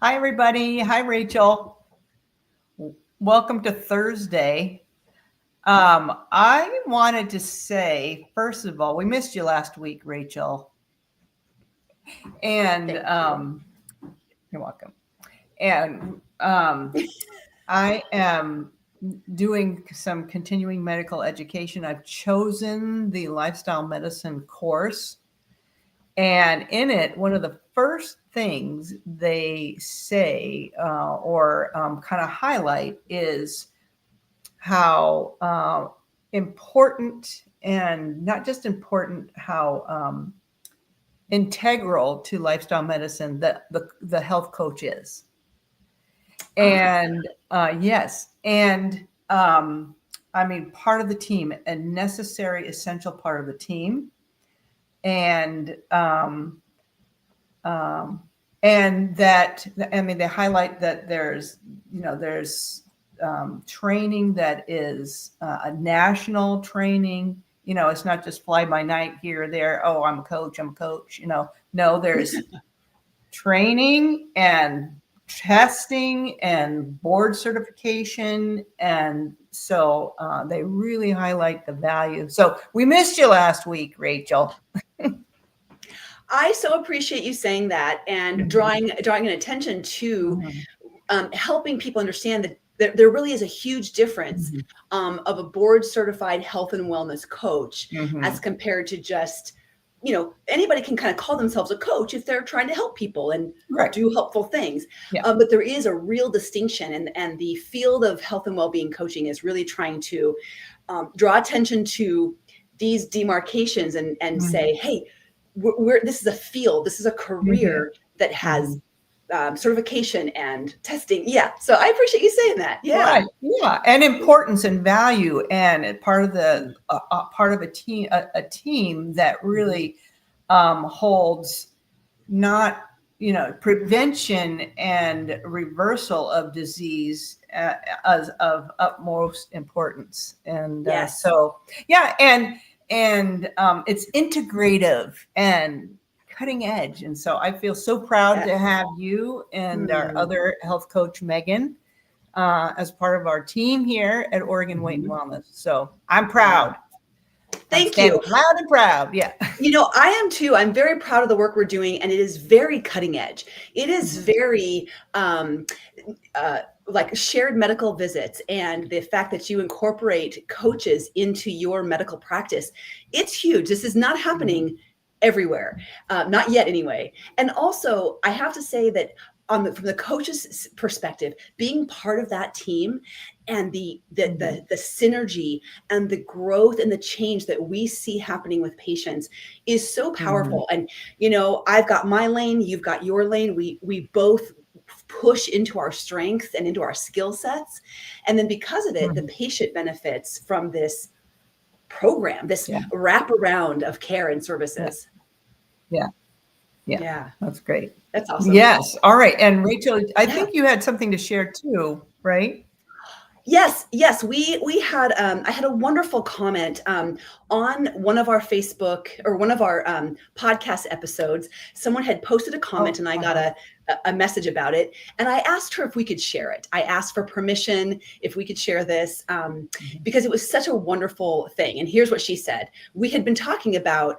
Hi, everybody. Hi, Rachel. Welcome to Thursday. I wanted to say, first of all, we missed you last week, Rachel. And you're welcome. And I am doing some continuing medical education. I've chosen the lifestyle medicine course. And in it, one of the first things they say or kind of highlight is how important, and not just important, how integral to lifestyle medicine that the health coach is. And yes, and I mean, part of the team, a necessary, essential part of the team. And that, I mean, they highlight that there's training that is a national training. It's not just fly by night here or there. Oh, I'm a coach. No, there's training and testing and board certification. And so they really highlight the value. So we missed you last week, Rachel. I so appreciate you saying that and drawing an attention to helping people understand that there really is a huge difference of a board certified health and wellness coach as compared to just, anybody can kind of call themselves a coach if they're trying to help people and do helpful things. But there is a real distinction, and the field of health and well-being coaching is really trying to draw attention to these demarcations and say, hey, this is a field, this is a career that has certification and testing. Yeah. So I appreciate you saying that. Yeah. Right. Yeah. And importance and value, and part of a team that really holds not, prevention and reversal of disease as of utmost importance. And so, yeah. And it's integrative and cutting edge. And so I feel so proud to have you and our other health coach, Megan, as part of our team here at Oregon Weight and Wellness. So I'm proud. Thank you. Loud and proud. Yeah. I am too. I'm very proud of the work we're doing, and it is very cutting edge. It is very like shared medical visits, and the fact that you incorporate coaches into your medical practice. It's huge. This is not happening everywhere, not yet anyway. And also, I have to say that from the coach's perspective, being part of that team and the synergy and the growth and the change that we see happening with patients is so powerful. And I've got my lane, you've got your lane. We both push into our strengths and into our skill sets, and then because of it, the patient benefits from this program, this wraparound of care and services. Yeah. That's great. That's awesome. Yes. All right. And Rachel, I think you had something to share too, right? Yes. We had, I had a wonderful comment on one of our Facebook or one of our podcast episodes. Someone had posted a comment and I got a message about it. And I asked her if we could share it. I asked for permission if we could share this because it was such a wonderful thing. And here's what she said. We had been talking about,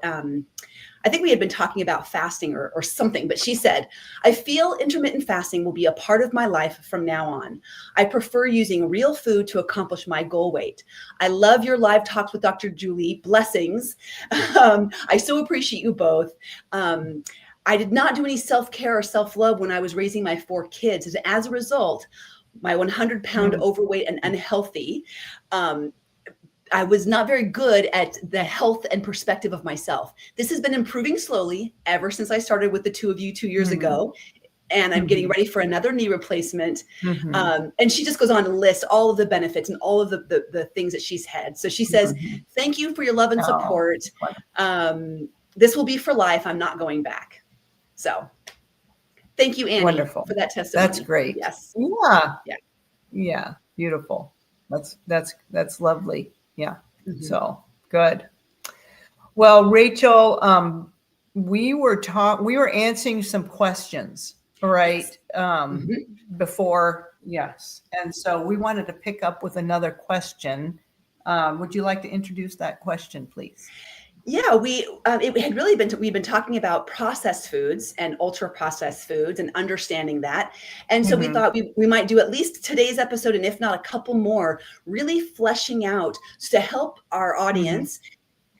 I think we had been talking about fasting or something, but she said, I feel intermittent fasting will be a part of my life from now on. I prefer using real food to accomplish my goal weight. I love your live talks with Dr. Julie. Blessings. I so appreciate you both. I did not do any self-care or self-love when I was raising my 4 kids. And as a result, my 100-pound overweight and unhealthy, I was not very good at the health and perspective of myself. This has been improving slowly ever since I started with the two of you 2 years ago. And I'm getting ready for another knee replacement. And she just goes on to list all of the benefits and all of the things that she's had. So she says, thank you for your love and support. This will be for life. I'm not going back. So thank you, Annie, for that testimony. That's great. Yes. Yeah. Beautiful. That's lovely. Yeah. So good. Well, Rachel, we were answering some questions right? Mhm. Before, yes. And so we wanted to pick up with another question. Would you like to introduce that question, please? Yeah, it had really been we've been talking about processed foods and ultra processed foods and understanding that. And so we Mm-hmm. thought we might do at least today's episode, and if not a couple more, really fleshing out to help our Mm-hmm. audience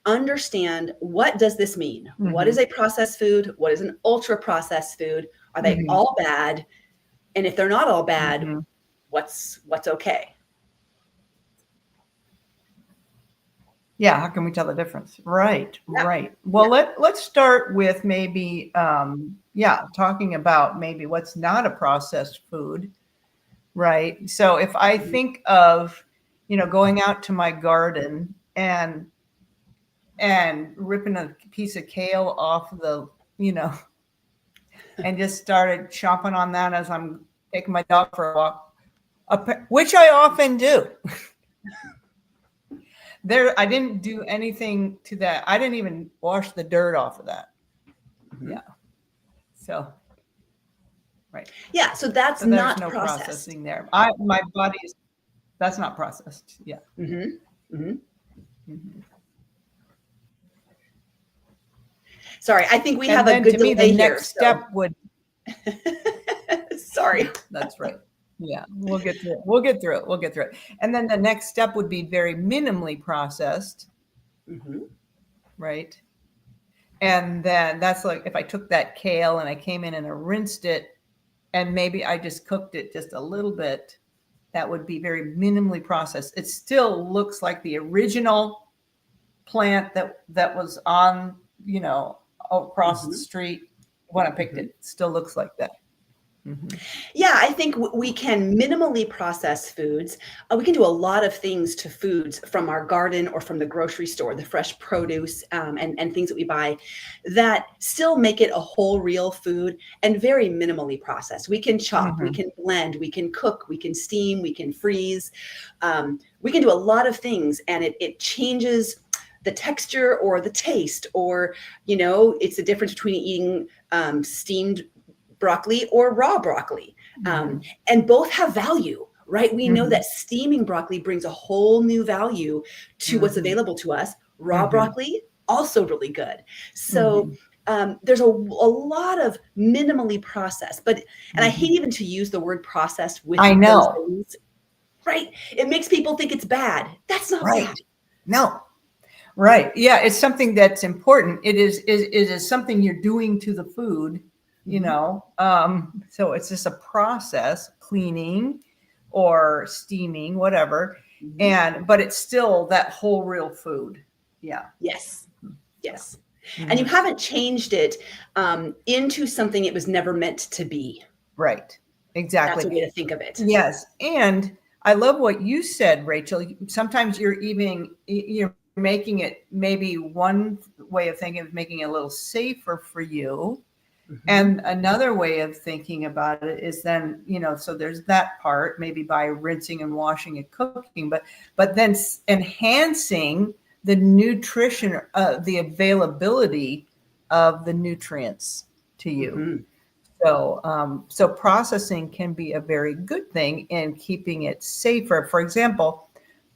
understand, what does this mean? What Mm-hmm. is a processed food? What is an ultra processed food? Are they Mm-hmm. all bad? And if they're not all bad, Mm-hmm. what's okay? Yeah, how can we tell the difference? Right, Yeah. right. Well, let's start with maybe talking about maybe what's not a processed food, right? So if I Mhm. think of, going out to my garden and ripping a piece of kale off the, and just started chomping on that as I'm taking my dog for a walk, which I often do. I didn't do anything to that. I didn't even wash the dirt off of that. Mhm. Yeah. So, right. Yeah, so that's So there's not no processed. processing there. My body that's not processed. Yeah. Mm-hmm. Mm-hmm. Mm-hmm. Sorry, I think we And have a then good to me, the delay here. next step would. Sorry. That's right. Yeah, we'll get through it. We'll get through it. And then the next step would be very minimally processed, Mm-hmm. right? And then that's like if I took that kale and I came in and I rinsed it and maybe I just cooked it just a little bit, that would be very minimally processed. It still looks like the original plant that was on, across the Mm-hmm. street when I picked Mm-hmm. it. It still looks like that. Mm-hmm. Yeah, I think we can minimally process foods. We can do a lot of things to foods from our garden or from the grocery store, the fresh produce and things that we buy that still make it a whole real food and very minimally processed. We can chop, we Mm-hmm. can blend, we can cook, we can steam, we can freeze. We can do a lot of things, and it changes the texture or the taste, or, it's the difference between eating steamed broccoli or raw broccoli. Mm-hmm. And both have value, right? We know Mm-hmm. that steaming broccoli brings a whole new value to what's Mm-hmm. available to us. Raw Mm-hmm. broccoli, also really good. So Mm-hmm. there's a lot of minimally processed, and I hate Mm-hmm. even to use the word processed with I those know. things, right? It makes people think it's bad. That's not Right. bad. No. Right. Yeah. It's something that's important. It is something you're doing to the food, Mm-hmm. so it's just a process, cleaning or steaming, whatever. Mm-hmm. But it's still that whole real food. Yeah. Yes. Yeah. Yes. And you Mm-hmm. haven't changed it into something it was never meant to be. Right. That's a Exactly. way to think of it. Yes. And I love what you said, Rachel. Sometimes you're making it, maybe one way of thinking of making it a little safer for you. Mm-hmm. And another way of thinking about it is then, so there's that part, maybe by rinsing and washing and cooking, but then enhancing the nutrition, the availability of the nutrients to you. Mm-hmm. So processing can be a very good thing in keeping it safer. For example,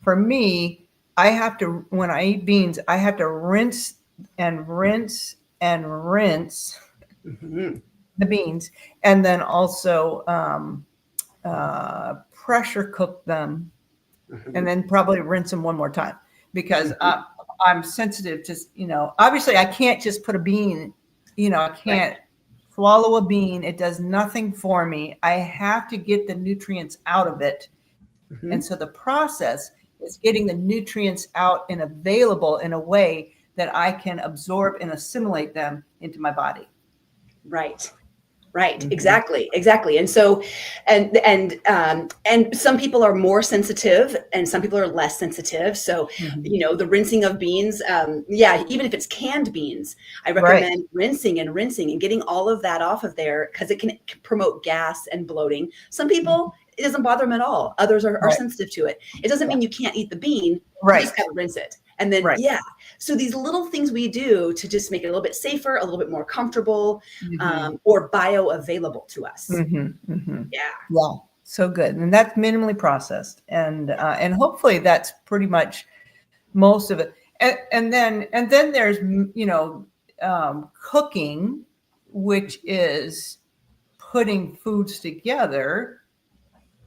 for me, when I eat beans, I have to rinse and rinse and rinse Mm-hmm. the beans, and then also pressure cook them, Mm-hmm. and then probably rinse them one more time because Mm-hmm. I'm sensitive to, obviously I can't just put a bean, I can't swallow a bean. It does nothing for me. I have to get the nutrients out of it. Mm-hmm. And so the process is getting the nutrients out and available in a way that I can absorb and assimilate them into my body. Right. Right. Mm-hmm. Exactly. And so, and some people are more sensitive and some people are less sensitive. So, Mm-hmm. the rinsing of beans, even if it's canned beans, I recommend rinsing and getting all of that off of there because it can promote gas and bloating. Some people, it doesn't bother them at all. Others are sensitive to it. It doesn't mean you can't eat the bean. You just got to rinse it. And then, Right. so these little things we do to just make it a little bit safer, a little bit more comfortable, Mm-hmm. or bioavailable to us. Mm-hmm. Mm-hmm. Yeah. Yeah. So good. And that's minimally processed. And hopefully that's pretty much most of it. And then there's, cooking, which is putting foods together.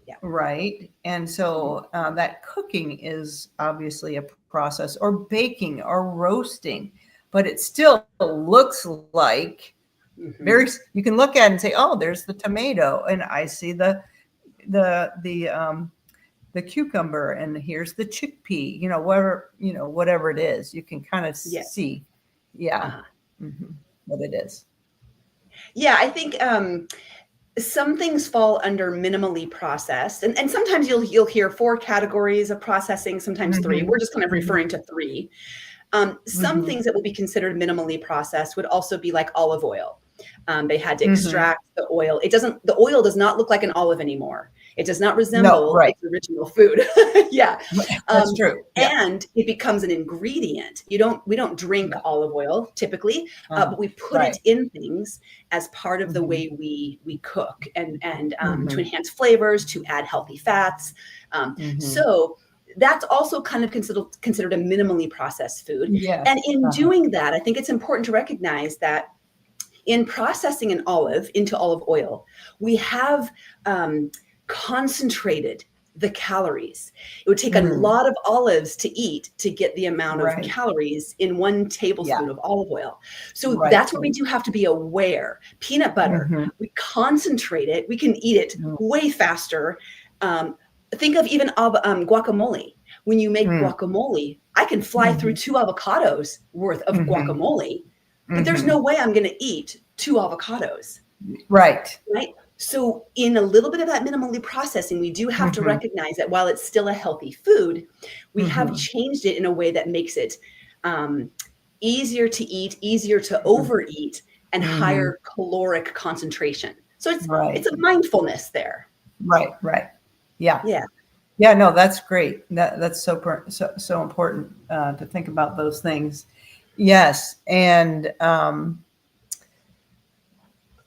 Yeah. Right. And so that cooking is obviously a process, or baking or roasting, but it still looks like you can look at it and say, oh, there's the tomato, and I see the cucumber, and here's the chickpea, whatever it is, you can kind of see. Yeah. Mm-hmm. What it is. Yeah. I think, some things fall under minimally processed, and sometimes you'll hear 4 categories of processing, sometimes 3. Mm-hmm. We're just kind of referring to 3. Some things that would be considered minimally processed would also be like olive oil. They had to extract the oil. The oil does not look like an olive anymore. It does not resemble its original food. Yeah. That's true. Yeah. And it becomes an ingredient. We don't drink olive oil typically, but we put it in things as part of the way we cook, and to enhance flavors, to add healthy fats. So that's also kind of considered a minimally processed food. Yes. And in doing that, I think it's important to recognize that in processing an olive into olive oil, we have concentrated the calories. It would take a lot of olives to eat to get the amount of calories in 1 tablespoon of olive oil. So that's what we do have to be aware. Peanut butter, we concentrate it. We can eat it way faster. Think of even guacamole. When you make guacamole, I can fly through 2 avocados worth of guacamole, but there's no way I'm going to eat 2 avocados. Right. So in a little bit of that minimally processing, we do have to recognize that while it's still a healthy food, we have changed it in a way that makes it easier to eat, easier to overeat, and higher caloric concentration. So it's a mindfulness there. Right. Yeah. No, that's great. That's so important to think about those things. Yes. And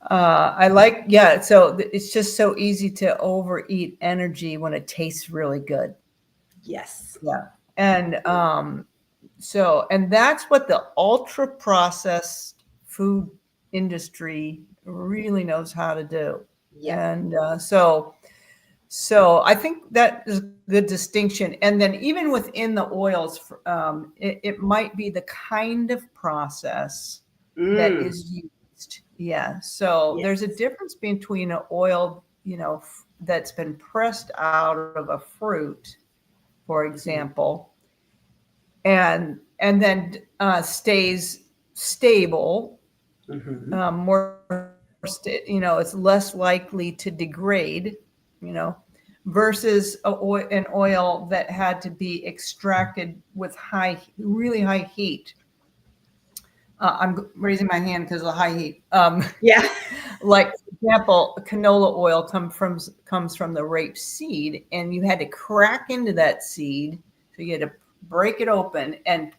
I like, so it's just so easy to overeat energy when it tastes really good. Yes. Yeah. And and that's what the ultra processed food industry really knows how to do. Yeah. And so I think that is a good distinction. And then even within the oils, it might be the kind of process that is used. Yeah. So there's a difference between an oil, that's been pressed out of a fruit, for example, and then stays stable, it's less likely to degrade, versus an oil that had to be extracted with really high heat. I'm raising my hand because of the high heat. Like, for example, canola oil comes from the rape seed, and you had to crack into that seed. So you had to break it open and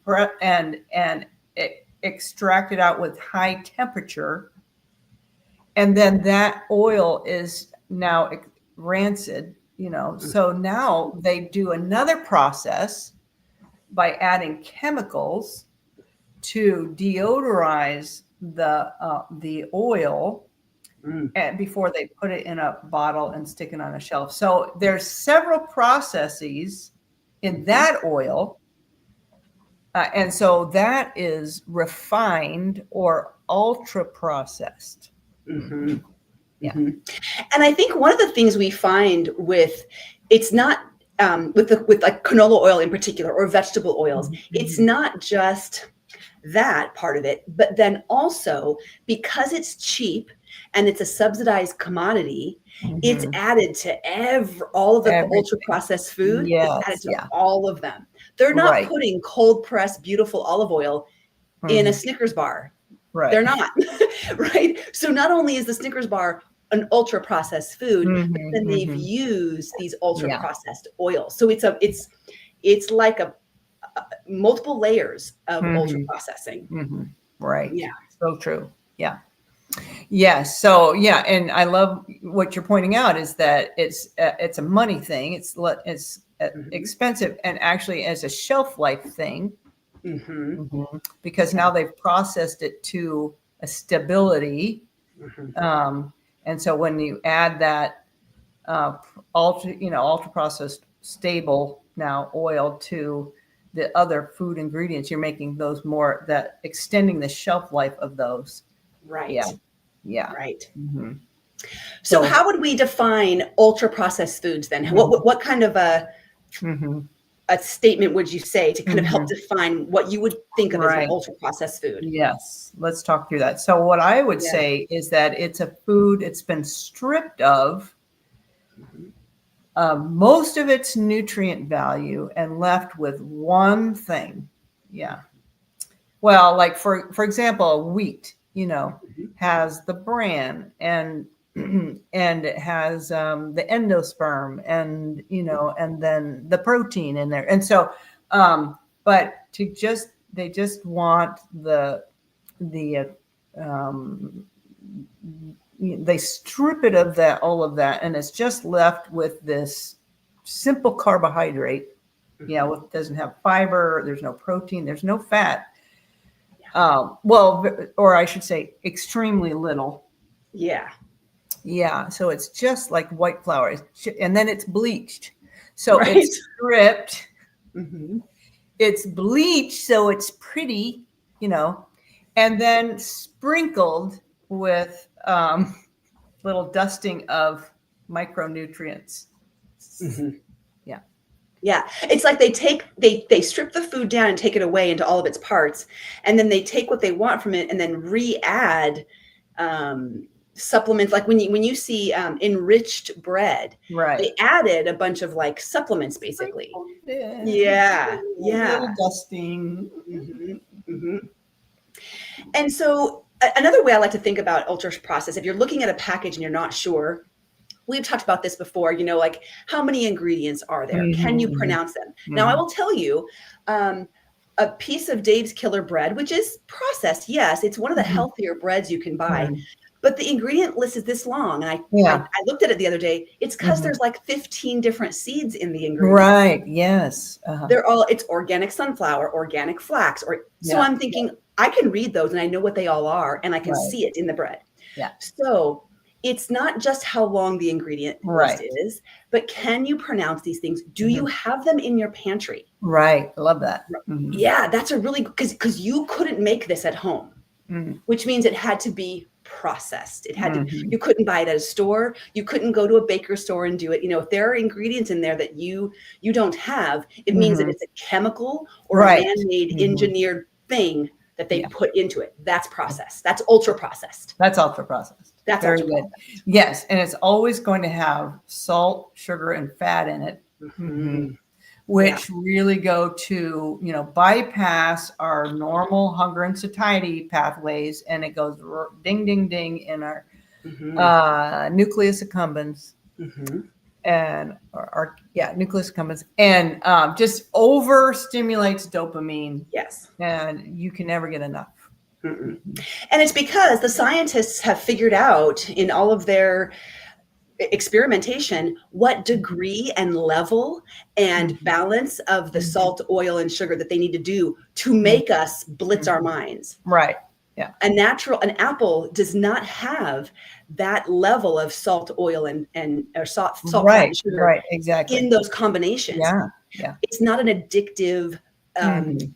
extract it out with high temperature. And then that oil is now rancid, So now they do another process by adding chemicals to deodorize the oil and before they put it in a bottle and stick it on a shelf. So there's several processes in that oil. And so that is refined or ultra processed. Yeah. And I think one of the things we find it's not with like canola oil in particular, or vegetable oils, it's not just that part of it, but then also because it's cheap and it's a subsidized commodity, it's added to all of the ultra processed food. It's added to all of them. They're not putting cold pressed beautiful olive oil in a Snickers bar. They're not. Right. So not only is the Snickers bar an ultra processed food, but then they've used these ultra processed oils. So it's like a multiple layers of ultra processing. Right. Yeah. So true. Yeah. Yeah. So yeah, and I love what you're pointing out is that it's a money thing. It's expensive, and actually as a shelf life thing, because now they've processed it to a stability. And so when you add that ultra processed stable now oil to the other food ingredients, you're making those more, that extending the shelf life of those. Right. Yeah. Yeah. Right. So how would we define ultra processed foods then? What kind of a statement would you say to kind of help define what you would think of as an ultra processed food? Yes. Let's talk through that. So what I would say is that it's a food, it's been stripped of most of its nutrient value and left with one thing. Yeah. Well, like for example, wheat, has the bran and it has the endosperm and and then the protein in there. And so but they just want they strip it of that, all of that, and it's just left with this simple carbohydrate. It doesn't have fiber, there's no protein, there's no fat. Or I should say extremely little. Yeah. So it's just like white flour, and then it's bleached. So it's stripped. It's bleached, so it's pretty, and then sprinkled with little dusting of micronutrients. Yeah. It's like they strip the food down and take it away into all of its parts. And then they take what they want from it and then re-add supplements. Like when you see enriched bread, they added a bunch of like supplements basically. Yeah. Little dusting. And so another way I like to think about ultra processed, if you're looking at a package and you're not sure, we've talked about this before, like how many ingredients are there? Can you pronounce them? Now I will tell you, a piece of Dave's Killer bread, which is processed. Yes, it's one of the healthier breads you can buy, but the ingredient list is this long. And I looked at it the other day. It's because there's like 15 different seeds in the ingredients. Right. Yes. It's organic sunflower, organic flax, so I'm thinking I can read those and I know what they all are and I can see it in the bread. Yeah. So it's not just how long the ingredient list is, but can you pronounce these things? Do you have them in your pantry? Right. I love that. Yeah, that's a really, because you couldn't make this at home, which means it had to be processed. It had to, you couldn't buy it at a store. You couldn't go to a baker's store and do it. If there are ingredients in there that you don't have, it means that it's a chemical or a man-made engineered thing that they put into it. That's processed. That's ultra processed. That's ultra processed. That's very good. Yes. And it's always going to have salt, sugar, and fat in it, which really go to, bypass our normal hunger and satiety pathways. And it goes ding, ding, ding in our nucleus accumbens. And nucleus accumbens, and just overstimulates dopamine. Yes. And you can never get enough. And it's because the scientists have figured out in all of their experimentation what degree and level and balance of the salt, oil, and sugar that they need to do to make us blitz our minds. Right. Yeah. An apple does not have that level of salt, oil, and salt, fat, and sugar exactly in those combinations. Yeah. It's not an addictive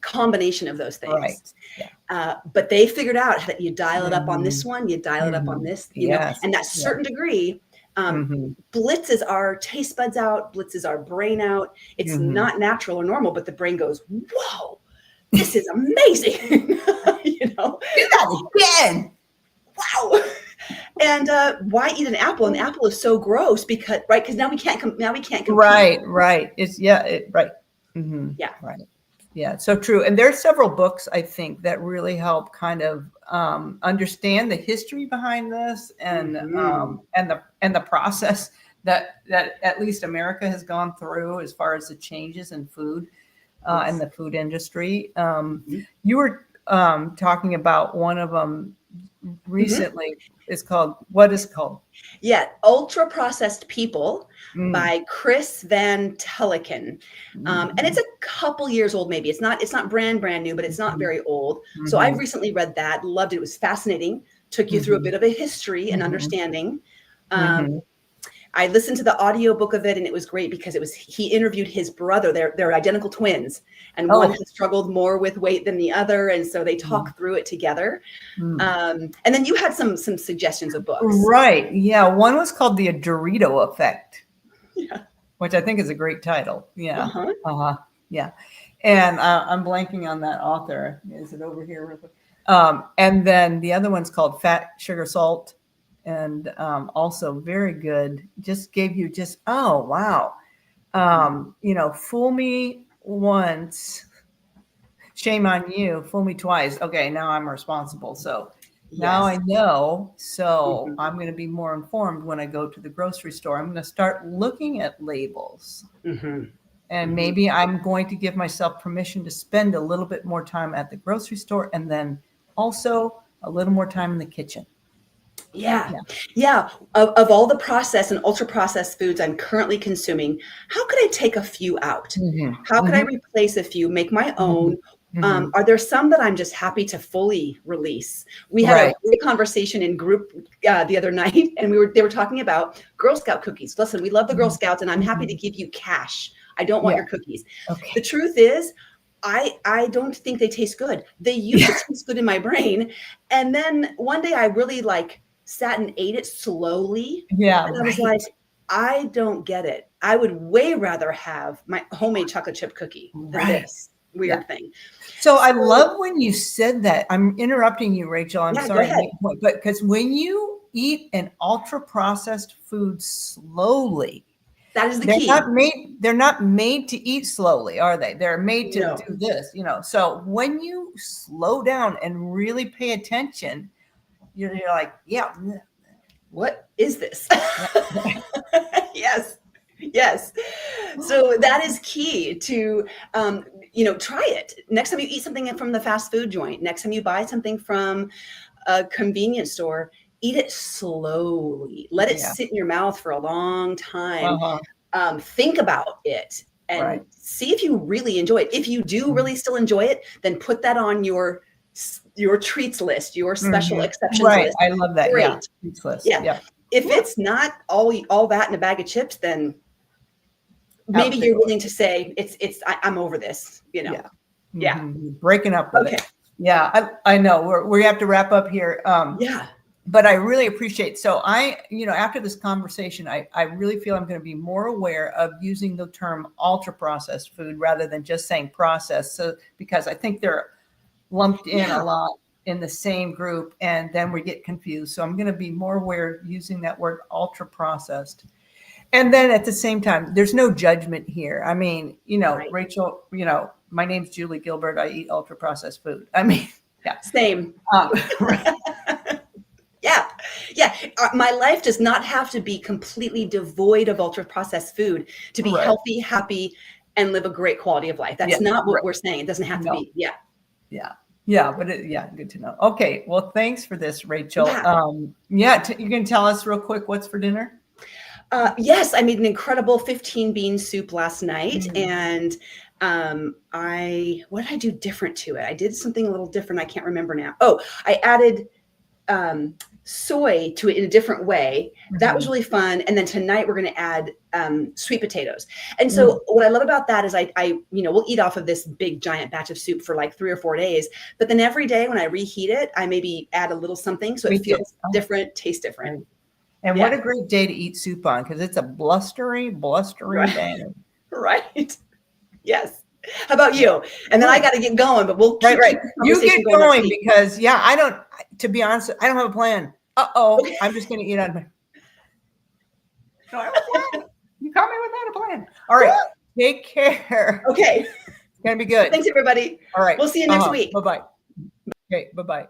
combination of those things. Right. Yeah. But they figured out that you dial it up on this one, you dial it up on this, know, and that certain degree blitzes our taste buds out, blitzes our brain out. It's not natural or normal, but the brain goes, whoa, this is amazing. Do that again. Wow. And why eat an apple? An apple is so gross because now we can't compete. Right. It's right. Yeah. Right. Yeah. So true. And there's several books, I think, that really help kind of understand the history behind this and the process that at least America has gone through as far as the changes in food. in the food industry. Mhm. You were talking about one of them recently. It's called, what is it called? Yeah, Ultra Processed People Mm. by Chris Van Tulleken. And it's a couple years old, maybe. It's not brand new, but it's not very old. So I've recently read that, loved it. It was fascinating. Took you through a bit of a history and understanding. I listened to the audiobook of it, and it was great because he interviewed his brother. They're identical twins, and one has struggled more with weight than the other, and so they talk through it together. And then you had some suggestions of books. Right. Yeah. One was called The Dorito Effect. Yeah. Which I think is a great title. Yeah. Uh-huh. Yeah. And I'm blanking on that author. Is it over here real quick? And then the other one's called Fat, Sugar, Salt. And also very good. Just gave you oh, wow. Fool me once, shame on you. Fool me twice. Okay, now I'm responsible. So now I know. So I'm going to be more informed when I go to the grocery store. I'm going to start looking at labels. And maybe I'm going to give myself permission to spend a little bit more time at the grocery store, and then also a little more time in the kitchen. Yeah. Of all the processed and ultra processed foods I'm currently consuming, how could I take a few out? How could I replace a few, make my own? Are there some that I'm just happy to fully release? We had a great conversation in group the other night, and they were talking about Girl Scout cookies. Listen, we love the Girl Scouts, and I'm happy to give you cash. I don't want your cookies. The truth is, I don't think they taste good. They used to taste good in my brain. And then one day I really sat and ate it slowly. Yeah. And I was like, I don't get it. I would way rather have my homemade chocolate chip cookie than this weird thing. So I love when you said that. I'm interrupting you, Rachel. I'm sorry. Go ahead. But because when you eat an ultra processed food slowly, that is the key. They're not made to eat slowly, are they? They're made to do this, So when you slow down and really pay attention, you're like, what is this? Yes. So that is key to, try it. Next time you eat something from the fast food joint, next time you buy something from a convenience store, eat it slowly. Let it sit in your mouth for a long time. Think about it and see if you really enjoy it. If you do really still enjoy it, then put that on your treats list, your special exceptions list. I love that. Great. Yeah. Treats list. Yeah. If it's not all that in a bag of chips, then maybe you're willing to say I'm over this, Breaking up with it. Yeah. I know we have to wrap up here. But I really appreciate. So after this conversation, I really feel I'm going to be more aware of using the term ultra processed food rather than just saying processed. So because I think they're lumped in a lot in the same group, and then we get confused. So I'm going to be more aware of using that word ultra processed. And then at the same time, there's no judgment here. I mean, Rachel, my name's Julie Gilbert. I eat ultra processed food. I mean, same. My life does not have to be completely devoid of ultra processed food to be healthy, happy, and live a great quality of life. That's not what we're saying. It doesn't have to be. But good to know. Okay. Well, thanks for this, Rachel. You can tell us real quick what's for dinner. Yes, I made an incredible 15 bean soup last night, and what did I do different to it? I did something a little different. I can't remember now. Oh, I added soy to it in a different way. That was really fun. And then tonight we're going to add sweet potatoes. And so what I love about that is I we'll eat off of this big giant batch of soup for like 3 or 4 days. But then every day when I reheat it, I maybe add a little something so it feels different, tastes different. And what a great day to eat soup on, because it's a blustery day. Right. Yes. How about you? And then I got to get going, but we'll keep You get going because to be honest, I don't have a plan. I'm just going to eat on my. No, I have a plan. You caught me without a plan. All right. Take care. Okay. It's going to be good. Thanks, everybody. All right. We'll see you next week. Bye-bye. Okay. Bye-bye.